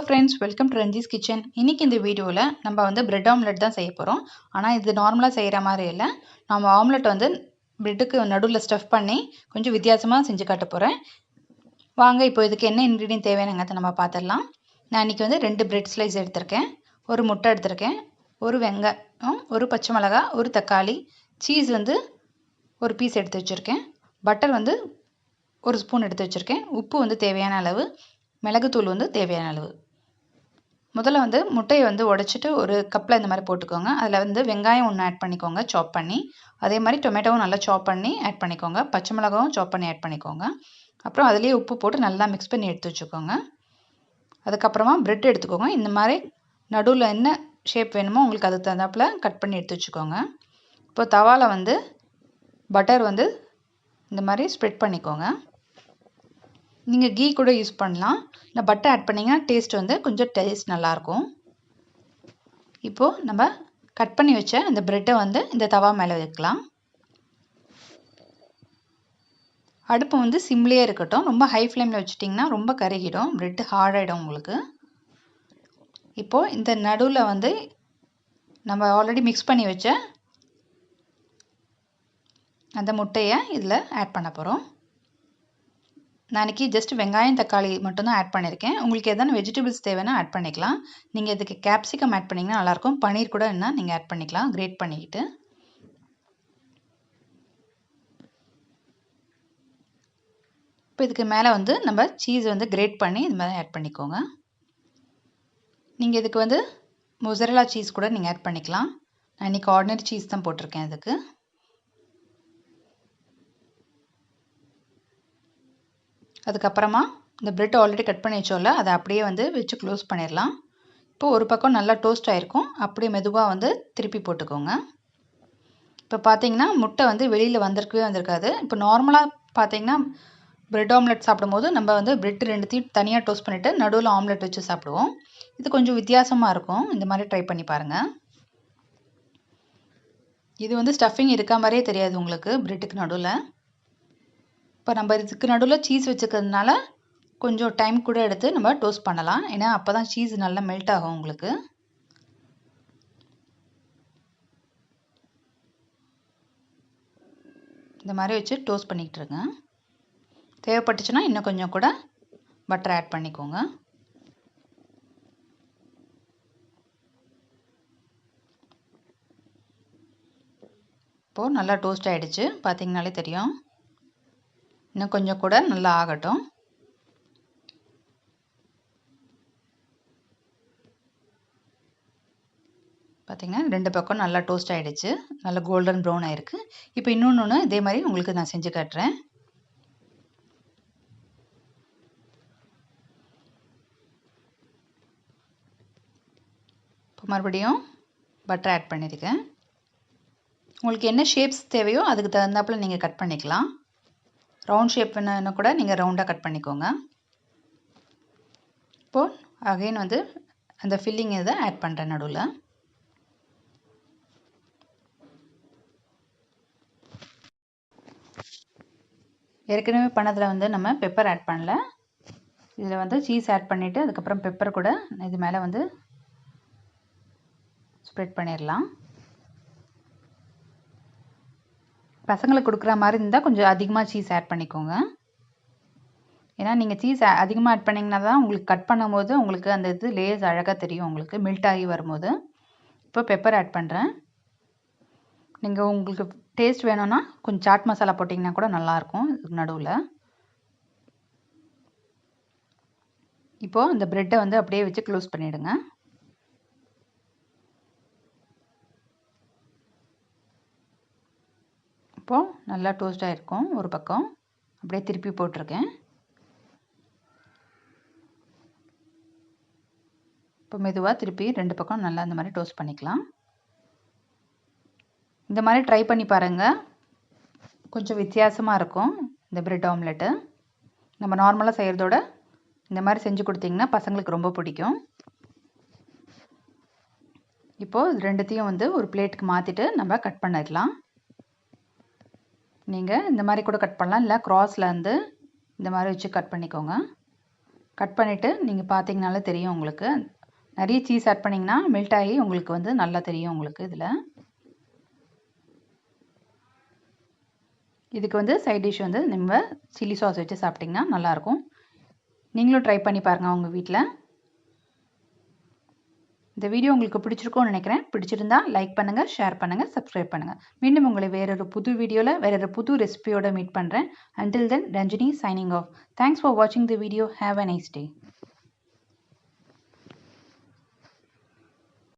Friends, welcome to Ranji's kitchen. இன்னைக்கு இந்த வீடியோவில் நம்ம வந்து பிரெட் ஆம்லெட் தான் செய்ய போகிறோம். ஆனால் இது நார்மலாக செய்கிற மாதிரி இல்லை. நம்ம ஆம்லெட் வந்து பிரெட்டுக்கு நடுவில் ஸ்டஃப் பண்ணி கொஞ்சம் வித்தியாசமாக செஞ்சு காட்ட போகிறேன். வாங்க இப்போ இதுக்கு என்ன இன்க்ரீடியன்ட் தேவையானங்கிறத நம்ம பார்த்துடலாம். நான் இன்றைக்கி வந்து 2 பிரெட் ஸ்லைஸ் எடுத்திருக்கேன், ஒரு முட்டை எடுத்திருக்கேன், ஒரு வெங்காயம், ஒரு பச்சை மிளகாய், ஒரு தக்காளி, சீஸ் வந்து ஒரு பீஸ் எடுத்து வச்சுருக்கேன், பட்டர் வந்து ஒரு ஸ்பூன் எடுத்து வச்சுருக்கேன், உப்பு வந்து தேவையான அளவு, மிளகுத்தூள் வந்து தேவையான அளவு. முதல்ல வந்து முட்டையை வந்து உடைச்சிட்டு ஒரு கப்பில் இந்த மாதிரி போட்டுக்கோங்க. அதில் வந்து வெங்காயம் ஒன்று ஆட் பண்ணிக்கோங்க சாப் பண்ணி, அதே மாதிரி டொமேட்டோவும் நல்லா சாப் பண்ணி ஆட் பண்ணிக்கோங்க, பச்சை மிளகாவும் சாப் பண்ணி ஆட் பண்ணிக்கோங்க. அப்புறம் அதிலேயே உப்பு போட்டு நல்லா மிக்ஸ் பண்ணி எடுத்து வச்சுக்கோங்க. அதுக்கப்புறமா பிரெட் எடுத்துக்கோங்க. இந்த மாதிரி நடுவில் என்ன ஷேப் வேணுமோ உங்களுக்கு அதுக்கு தகுந்தாப்புல கட் பண்ணி எடுத்து வச்சுக்கோங்க. இப்போ தவாவில் வந்து பட்டர் வந்து இந்த மாதிரி ஸ்ப்ரெட் பண்ணிக்கோங்க. நீங்கள் கீ கூட யூஸ் பண்ணலாம், இல்லை பட்டர் ஆட் பண்ணிங்கன்னா டேஸ்ட் வந்து கொஞ்சம் டேஸ்ட் நல்லாயிருக்கும். இப்போது நம்ம கட் பண்ணி வச்ச இந்த ப்ரெட்டை வந்து இந்த தவா மேலே வைக்கலாம். அடுப்பு வந்து சிம்லேயே இருக்கட்டும், ரொம்ப ஹை ஃப்ளேமில் வச்சுட்டிங்கன்னா ரொம்ப கருகிடும், ப்ரெட்டு ஹார்டாகிடும் உங்களுக்கு. இப்போது இந்த நடுவில் வந்து நம்ம ஆல்ரெடி மிக்ஸ் பண்ணி வச்ச அந்த முட்டையை இதில் ஆட் பண்ண போகிறோம். நான் இன்றைக்கி ஜஸ்ட் வெங்காயம் தக்காளி மட்டும்தான் ஆட் பண்ணியிருக்கேன். உங்களுக்கு எதனா வெஜிடபிள்ஸ் தேவைன்னா ஆட் பண்ணிக்கலாம். நீங்கள் இதுக்கு கேப்சிகம் ஆட் பண்ணிங்கன்னா நல்லாயிருக்கும், பன்னீர் கூட என்ன நீங்கள் ஆட் பண்ணிக்கலாம் கிரேட் பண்ணிக்கிட்டு. இப்போ இதுக்கு மேலே வந்து நம்ம சீஸ் வந்து கிரேட் பண்ணி இது மாதிரி ஆட் பண்ணிக்கோங்க. நீங்கள் இதுக்கு வந்து மொசரல்லா சீஸ் கூட நீங்கள் ஆட் பண்ணிக்கலாம். நான் இன்றைக்கி ஆர்டினரி சீஸ் தான் போட்டிருக்கேன் இதுக்கு. அதுக்கப்புறமா இந்த பிரெட் ஆல்ரெடி கட் பண்ணி வச்சோம்ல, அதை அப்படியே வந்து வச்சு க்ளோஸ் பண்ணிடலாம். இப்போது ஒரு பக்கம் நல்லா டோஸ்ட் ஆகிருக்கும், அப்படியே மெதுவாக வந்து திருப்பி போட்டுக்கோங்க. இப்போ பார்த்தீங்கன்னா முட்டை வந்து வெளியில் வந்திருக்காது. இப்போ நார்மலாக பார்த்தீங்கன்னா பிரெட் ஆம்லெட் சாப்பிடும்போது நம்ம வந்து பிரெட் ரெண்டுத்தையும் தனியாக டோஸ்ட் பண்ணிவிட்டு நடுவில் ஆம்லெட் வச்சு சாப்பிடுவோம். இது கொஞ்சம் வித்தியாசமாக இருக்கும், இந்த மாதிரி ட்ரை பண்ணி பாருங்கள். இது வந்து ஸ்டஃபிங் இருக்க மாதிரியே தெரியாது உங்களுக்கு பிரெட்டுக்கு நடுவில். இப்போ நம்ம இதுக்கு நடுவில் சீஸ் வச்சுக்கிறதுனால கொஞ்சம் டைம் கூட எடுத்து நம்ம டோஸ்ட் பண்ணலாம், ஏன்னா அப்போ தான் சீஸ் நல்லா மெல்ட் ஆகும் உங்களுக்கு. இந்த மாதிரி வச்சு டோஸ்ட் பண்ணிக்கிட்டு இருங்க. தேவைப்பட்டுச்சுன்னா இன்னும் கொஞ்சம் கூட பட்டர் ஆட் பண்ணிக்கோங்க. இப்போது நல்லா டோஸ்ட் ஆகிடுச்சு, பார்த்தீங்கனாலே தெரியும். இன்னும் கொஞ்சம் கூட நல்லா ஆகட்டும். பார்த்திங்கன்னா 2 பக்கம் நல்லா டோஸ்ட் ஆகிடுச்சு, நல்லா கோல்டன் ப்ரௌன் ஆகிருக்கு. இப்போ இன்னொன்று இதே மாதிரி உங்களுக்கு நான் செஞ்சு காட்டுறேன். இப்போ மறுபடியும் பட்டர் ஆட் பண்ணியிருக்கேன். உங்களுக்கு என்ன ஷேப்ஸ் தேவையோ அதுக்கு தகுந்தாப்பில் நீங்கள் கட் பண்ணிக்கலாம். ரவுண்ட் ஷேப் வேணுன்னா கூட நீங்கள் ரவுண்டாக கட் பண்ணிக்கோங்க. இப்போது அகைன் வந்து அந்த ஃபில்லிங் இதை ஆட் பண்ணுறேன் நடுவில். ஏற்கனவே பண்ணதில் வந்து நம்ம பெப்பர் ஆட் பண்ணல, இதில் வந்து சீஸ் ஆட் பண்ணிவிட்டு அதுக்கப்புறம் பெப்பர் கூட இது மேலே வந்து ஸ்ப்ரெட் பண்ணிடலாம். பசங்களுக்கு கொடுக்குற மாதிரி இருந்தால் கொஞ்சம் அதிகமாக சீஸ் ஆட் பண்ணிக்கோங்க, ஏன்னா நீங்கள் சீஸ் அதிகமாக ஆட் பண்ணிங்கன்னா தான் உங்களுக்கு கட் பண்ணும்போது உங்களுக்கு அந்த இது லேயர்ஸ் அழகாக தெரியும், உங்களுக்கு மெல்ட் ஆகி வரும்போது. இப்போ பெப்பர் ஆட் பண்ணுறேன். நீங்கள் உங்களுக்கு டேஸ்ட் வேணும்னா கொஞ்சம் சாட் மசாலா போட்டிங்கன்னா கூட நல்லாயிருக்கும் இதுக்கு நடுவில். இப்போது இந்த ப்ரெட்டை வந்து அப்படியே வச்சு க்ளோஸ் பண்ணிவிடுங்க. இப்போது நல்லா டோஸ்ட் ஆகிருக்கும், ஒரு பக்கம் அப்படியே திருப்பி போட்டிருக்கேன். இப்போ மெதுவாக திருப்பி 2 பக்கம் நல்லா இந்த மாதிரி டோஸ்ட் பண்ணிக்கலாம். இந்த மாதிரி ட்ரை பண்ணி பாருங்கள், கொஞ்சம் வித்தியாசமாக இருக்கும் இந்த பிரெட் ஆம்லெட்டு. நம்ம நார்மலாக செய்கிறதோட இந்த மாதிரி செஞ்சு கொடுத்தீங்கன்னா பசங்களுக்கு ரொம்ப பிடிக்கும். இப்போது இது ரெண்டுத்தையும் வந்து ஒரு பிளேட்டுக்கு மாற்றிட்டு நம்ம கட் பண்ணிடலாம். நீங்கள் இந்த மாதிரி கூட கட் பண்ணலாம், இல்லை க்ராஸில் வந்து இந்த மாதிரி வச்சு கட் பண்ணிக்கோங்க. கட் பண்ணிவிட்டு நீங்கள் பார்த்தீங்கனாலே தெரியும் உங்களுக்கு. நிறைய சீஸ் ஆட் பண்ணிங்கன்னா மெல்ட் ஆகி உங்களுக்கு வந்து நல்லா தெரியும் உங்களுக்கு இதில். இதுக்கு வந்து சைட் டிஷ் வந்து நம்ம சில்லி சாஸ் வச்சு சாப்பிட்டிங்கன்னா நல்லாயிருக்கும். நீங்களும் ட்ரை பண்ணி பாருங்கள் உங்கள் வீட்டில். இந்த வீடியோ உங்களுக்கு பிடிச்சிருக்கும்னு நினைக்கிறேன். பிடிச்சிருந்தா லைக் பண்ணுங்கள், ஷேர் பண்ணுங்கள், சப்ஸ்கிரைப் பண்ணுங்கள். மீண்டும் உங்களை வேறொரு புது வீடியோவில் வேறொரு புது ரெசிபியோட மீட் பண்ணுறேன். Until then, Ranjini signing off. Thanks for watching the video. Have a nice day.